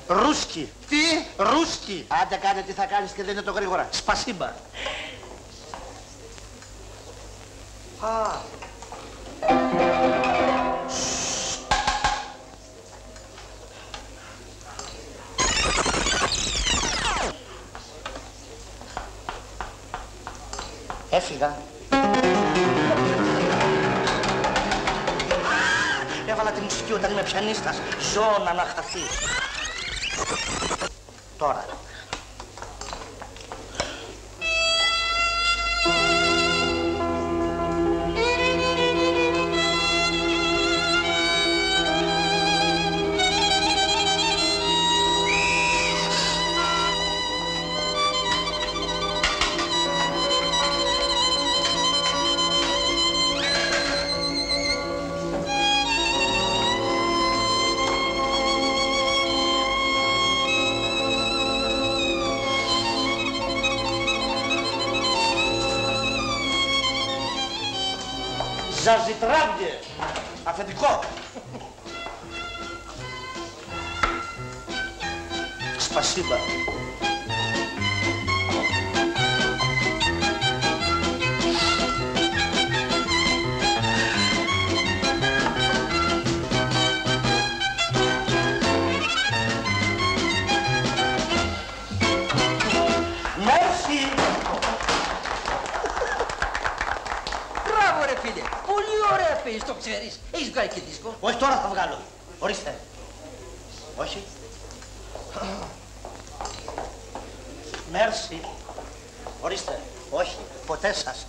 Ρούσκι. Τι? Ρούσκι. Άντε κάνε τι θα κάνεις και δεν είναι το γρήγορα. Σπασίμπα. Α. Έφυγα. Έβαλα τη μουσική όταν είμαι πιανίστας. Ζω να αναχαθεί. Τώρα. Ζαζιτράβγε! Αφεντικό! Σπασίμπα. Merci! Μπράβο ρε φίλε! Πολύ ωραία παίζεις, το ξέρεις. Έχεις βγάλει και δίσκο. Όχι, τώρα θα βγάλω. Ορίστε. Όχι. Merci. Ορίστε. Όχι. Ποτέ σας.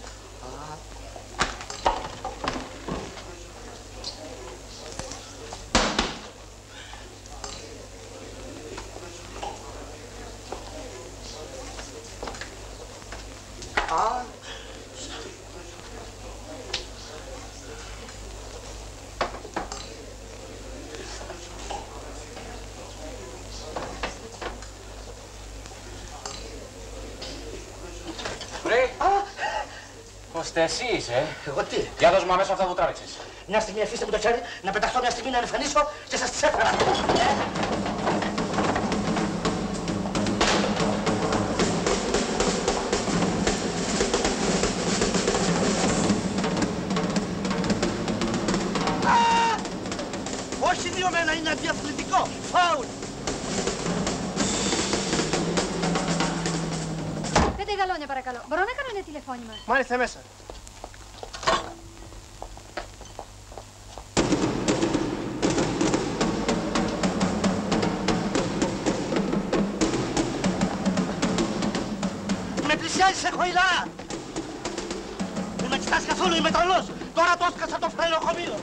Ώστε εσύ είσαι, Εγώ τι. Για δώσ' μου αμέσως αυτά που τράβηξες. Μια στιγμή αφήστε μου το χέρι, να πεταχτώ μια στιγμή να εμφανίσω και σας τις έφερα. Όχι δύο μένα, είναι αντιαθλητικό. Φάουλ. 5 γαλόνια παρακαλώ. Μπορώ να κάνω ένα τηλεφώνημα? Μάλιστα, μέσα. Με πλησιάζεις, έχω ηλά. Μην με κοιτάς καθόλου, είμαι τρελός. Τώρα το έσκασα το φρενοχομείο.